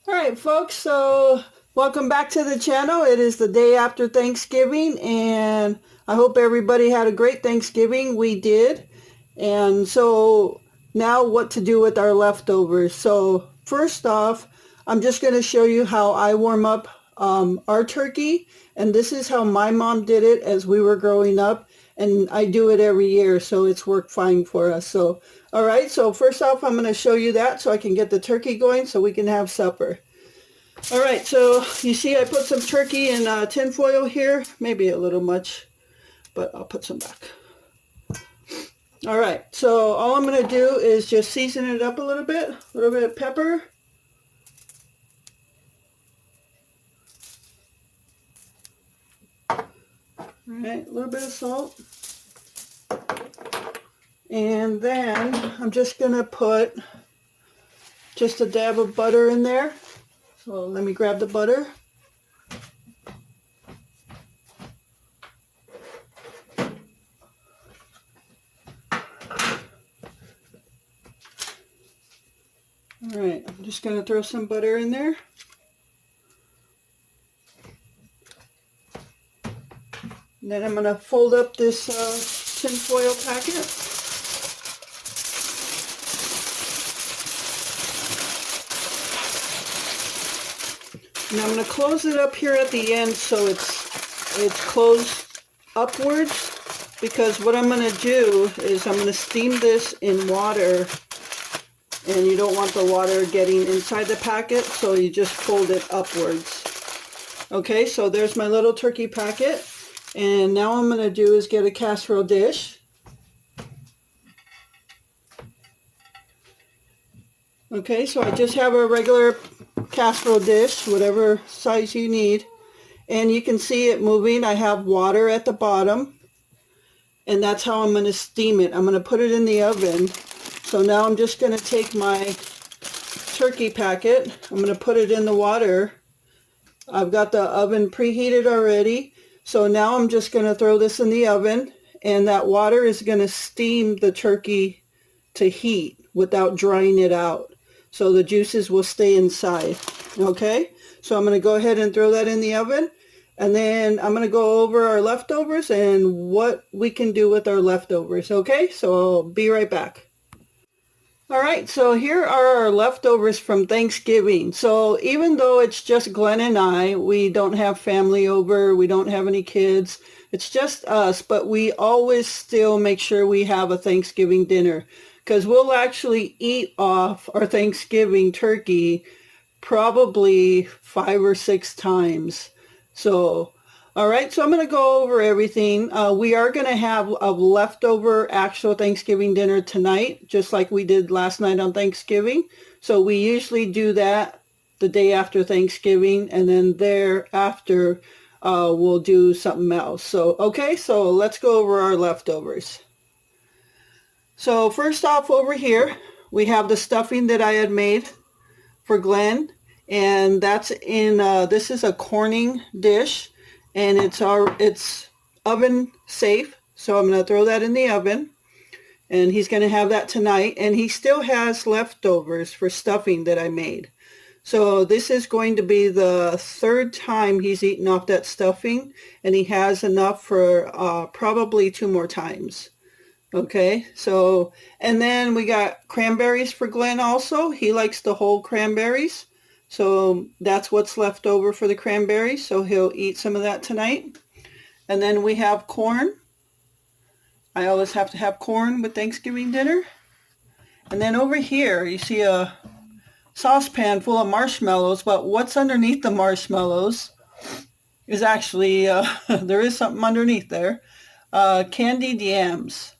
All right, folks, so welcome back to the channel. It is the day after Thanksgiving, and I hope everybody had a great Thanksgiving. We did. And so now what to do with our leftovers. So first off, I'm just going to show you how I warm up our turkey. And this is how my mom did it as we were growing up. And I do it every year, so it's worked fine for us. So, all right, so first off, I'm going to show you that so I can get the turkey going so we can have supper. All right, so you see I put some turkey in tin foil here. Maybe a little much, but I'll put some back. All right, so all I'm going to do is just season it up a little bit of pepper. All right, a little bit of salt. And then I'm just going to put just a dab of butter in there. So let me grab the butter. All right, I'm just going to throw some butter in there. And then I'm going to fold up this tin foil packet. And I'm going to close it up here at the end so it's closed upwards, because what I'm going to do is I'm going to steam this in water, and you don't want the water getting inside the packet, so you just fold it upwards. Okay, so there's my little turkey packet, and now what I'm going to do is get a casserole dish. Okay, so I just have a regular casserole dish, whatever size you need, and you can see it moving. I have water at the bottom, and that's how I'm going to steam it. I'm going to put it in the oven. So now I'm just going to take my turkey packet, I'm going to put it in the water. I've got the oven preheated already, so now I'm just going to throw this in the oven, and that water is going to steam the turkey to heat without drying it out. So the juices will stay inside. Okay, so I'm going to go ahead and throw that in the oven, and then I'm going to go over our leftovers and what we can do with our leftovers. Okay, so I'll be right back. All right, so here are our leftovers from Thanksgiving. So even though it's just Glenn and I, we don't have family over, we don't have any kids, it's just us, but we always still make sure we have a Thanksgiving dinner, because we'll actually eat off our Thanksgiving turkey probably 5 or 6 times. So, all right, so I'm going to go over everything. We are going to have a leftover actual Thanksgiving dinner tonight, just like we did last night on Thanksgiving. So we usually do that the day after Thanksgiving, and then thereafter we'll do something else. So, okay, so let's go over our leftovers. So first off, over here, we have the stuffing that I had made for Glenn, and that's in, this is a Corning dish, and it's oven safe, so I'm going to throw that in the oven, and he's going to have that tonight, and he still has leftovers for stuffing that I made. So this is going to be the 3rd time he's eaten off that stuffing, and he has enough for probably 2 more times. Okay, so, and then we got cranberries for Glenn also. He likes the whole cranberries. So that's what's left over for the cranberries. So he'll eat some of that tonight. And then we have corn. I always have to have corn with Thanksgiving dinner. And then over here, you see a saucepan full of marshmallows. But what's underneath the marshmallows is actually, there is something underneath there. Candied yams.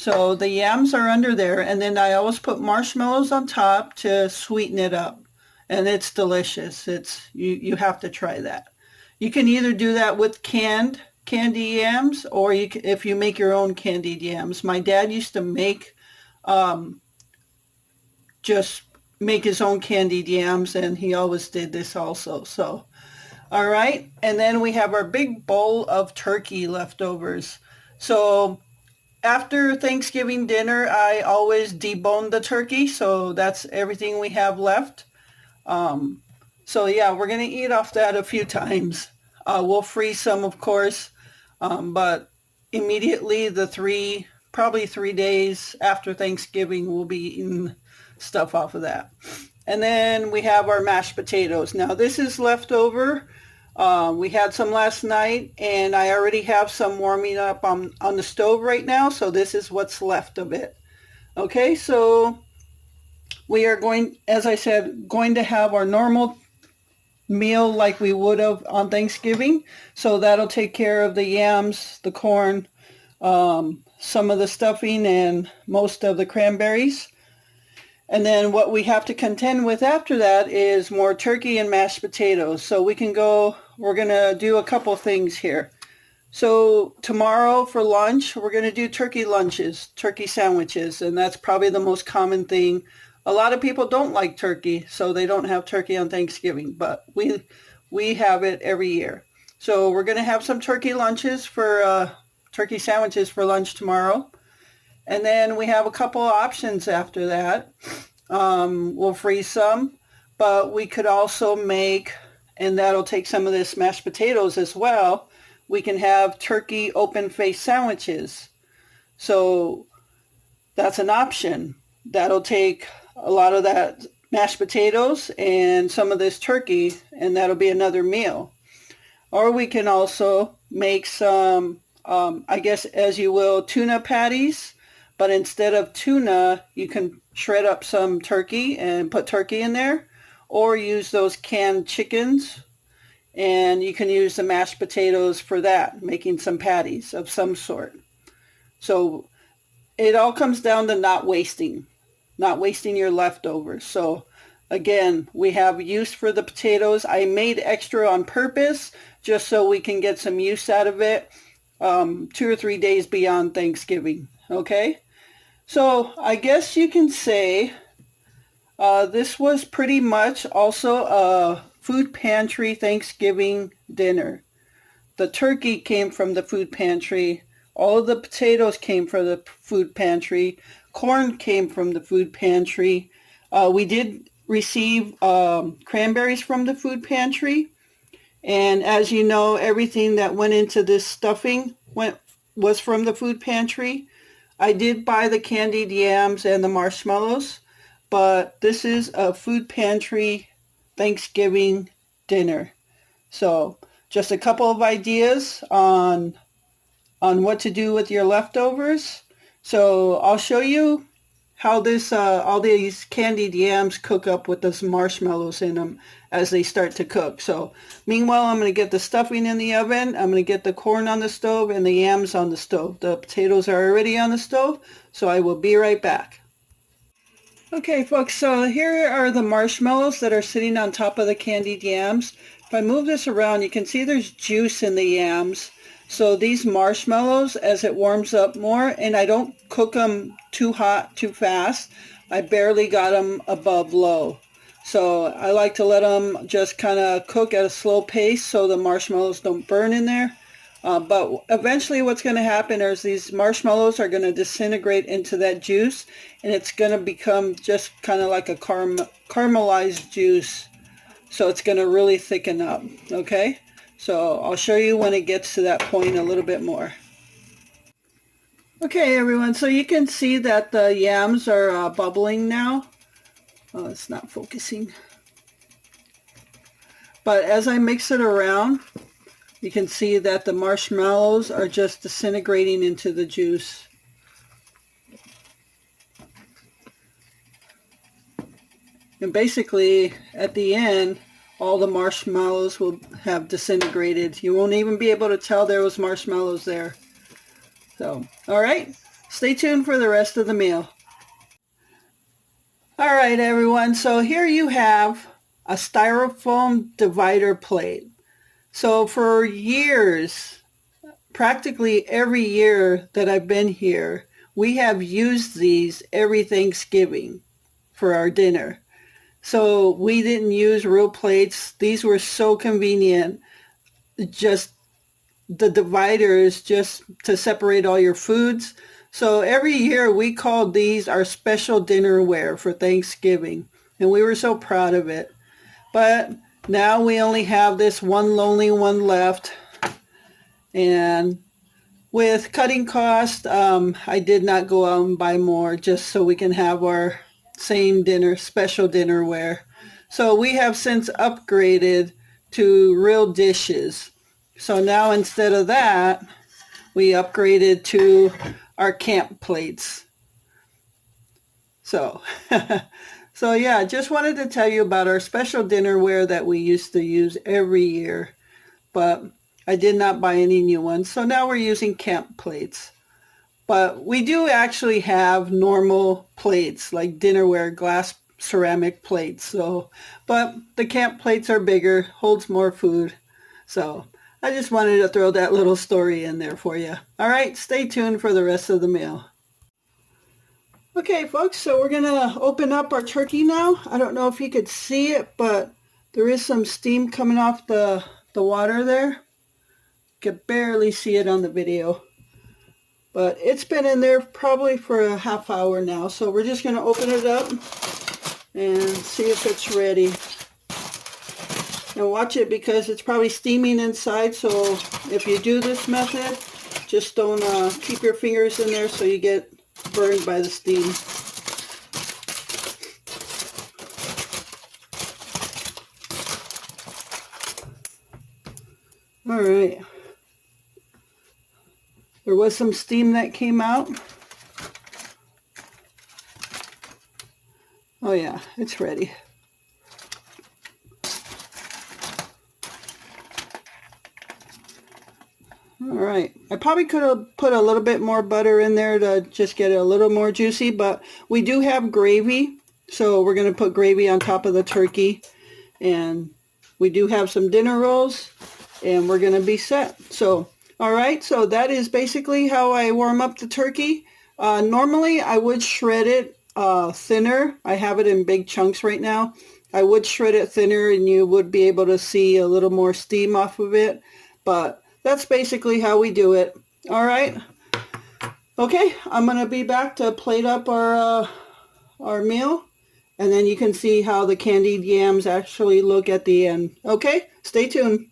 So the yams are under there, and then I always put marshmallows on top to sweeten it up, and it's delicious. You have to try that. You can either do that with candy yams, or if you make your own candied yams. My dad used to make just make his own candied yams, and he always did this also. So, all right, and then we have our big bowl of turkey leftovers. So after Thanksgiving dinner, I always debone the turkey, so that's everything we have left. So yeah, we're going to eat off that a few times. We'll freeze some, of course, but immediately probably 3 days after Thanksgiving, we'll be eating stuff off of that. And then we have our mashed potatoes. Now this is leftover. We had some last night, and I already have some warming up on the stove right now, so this is what's left of it. Okay, so we are going, as I said, going to have our normal meal like we would have on Thanksgiving. So that'll take care of the yams, the corn, some of the stuffing, and most of the cranberries. And then what we have to contend with after that is more turkey and mashed potatoes. So we're going to do a couple things here. So tomorrow for lunch, we're going to do turkey lunches, turkey sandwiches, and that's probably the most common thing. A lot of people don't like turkey, so they don't have turkey on Thanksgiving, but we have it every year. So we're going to have some turkey turkey sandwiches for lunch tomorrow. And then we have a couple of options after that. We'll freeze some, but we could also make, and that'll take some of this mashed potatoes as well, we can have turkey open-faced sandwiches. So that's an option. That'll take a lot of that mashed potatoes and some of this turkey, and that'll be another meal. Or we can also make some, I guess as you will, tuna patties. But instead of tuna, you can shred up some turkey and put turkey in there, or use those canned chickens, and you can use the mashed potatoes for that, making some patties of some sort. So it all comes down to not wasting your leftovers. So again, we have use for the potatoes. I made extra on purpose just so we can get some use out of it 2 or 3 days beyond Thanksgiving. Okay? So I guess you can say this was pretty much also a food pantry Thanksgiving dinner. The turkey came from the food pantry. All of the potatoes came from the food pantry. Corn came from the food pantry. We did receive cranberries from the food pantry. And as you know, everything that went into this stuffing was from the food pantry. I did buy the candied yams and the marshmallows, but this is a food pantry Thanksgiving dinner. So just a couple of ideas on what to do with your leftovers. So I'll show you how all these candied yams cook up with those marshmallows in them as they start to cook. So meanwhile, I'm going to get the stuffing in the oven. I'm going to get the corn on the stove and the yams on the stove. The potatoes are already on the stove, so I will be right back. Okay, folks, so here are the marshmallows that are sitting on top of the candied yams. If I move this around, you can see there's juice in the yams. So these marshmallows, as it warms up more, and I don't cook them too hot, too fast. I barely got them above low. So I like to let them just kind of cook at a slow pace so the marshmallows don't burn in there. But eventually what's going to happen is these marshmallows are going to disintegrate into that juice, and it's going to become just kind of like a caramelized juice. So it's going to really thicken up, okay? So I'll show you when it gets to that point a little bit more. Okay, everyone, so you can see that the yams are bubbling now. Oh, it's not focusing. But as I mix it around, you can see that the marshmallows are just disintegrating into the juice. And basically, at the end, all the marshmallows will have disintegrated. You won't even be able to tell there was marshmallows there. So, all right, stay tuned for the rest of the meal. All right, everyone, so here you have a styrofoam divider plate. So for years, practically every year that I've been here, we have used these every Thanksgiving for our dinner. So we didn't use real plates. These were so convenient. Just the dividers just to separate all your foods. So every year we called these our special dinnerware for Thanksgiving. And we were so proud of it. But now we only have this one lonely one left. And with cutting cost, I did not go out and buy more just so we can have our same dinner, special dinnerware. So we have since upgraded to real dishes. So now instead of that, we upgraded to our camp plates. So, so yeah, just wanted to tell you about our special dinnerware that we used to use every year. But I did not buy any new ones. So now we're using camp plates. But we do actually have normal plates, like dinnerware, glass ceramic plates. So, but the camp plates are bigger, holds more food. So I just wanted to throw that little story in there for you. All right, stay tuned for the rest of the meal. Okay, folks, so we're going to open up our turkey now. I don't know if you could see it, but there is some steam coming off the water there. You can barely see it on the video. But it's been in there probably for a half hour now. So we're just going to open it up and see if it's ready. And watch it because it's probably steaming inside. So if you do this method, just don't keep your fingers in there so you get burned by the steam. All right. There was some steam that came out. Oh yeah, it's ready. All right, I probably could have put a little bit more butter in there to just get it a little more juicy, but we do have gravy, so we're going to put gravy on top of the turkey. And we do have some dinner rolls, and we're going to be set. So, all right, so that is basically how I warm up the turkey. Normally, I would shred it thinner. I have it in big chunks right now. I would shred it thinner, and you would be able to see a little more steam off of it. But that's basically how we do it. All right. Okay, I'm going to be back to plate up our meal. And then you can see how the candied yams actually look at the end. Okay, stay tuned.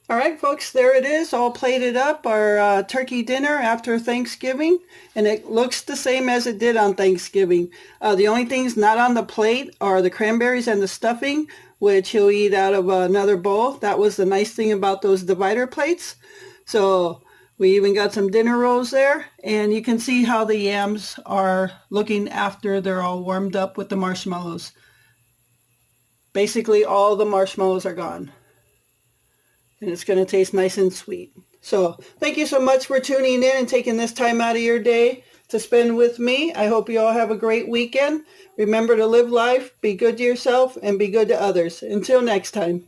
All right, folks, there it is, all plated up, our turkey dinner after Thanksgiving. And it looks the same as it did on Thanksgiving. The only things not on the plate are the cranberries and the stuffing, which he'll eat out of another bowl. That was the nice thing about those divider plates. So we even got some dinner rolls there, and you can see how the yams are looking after they're all warmed up with the marshmallows. Basically, all the marshmallows are gone, and it's going to taste nice and sweet. So thank you so much for tuning in and taking this time out of your day to spend with me. I hope you all have a great weekend. Remember to live life, be good to yourself, and be good to others. Until next time.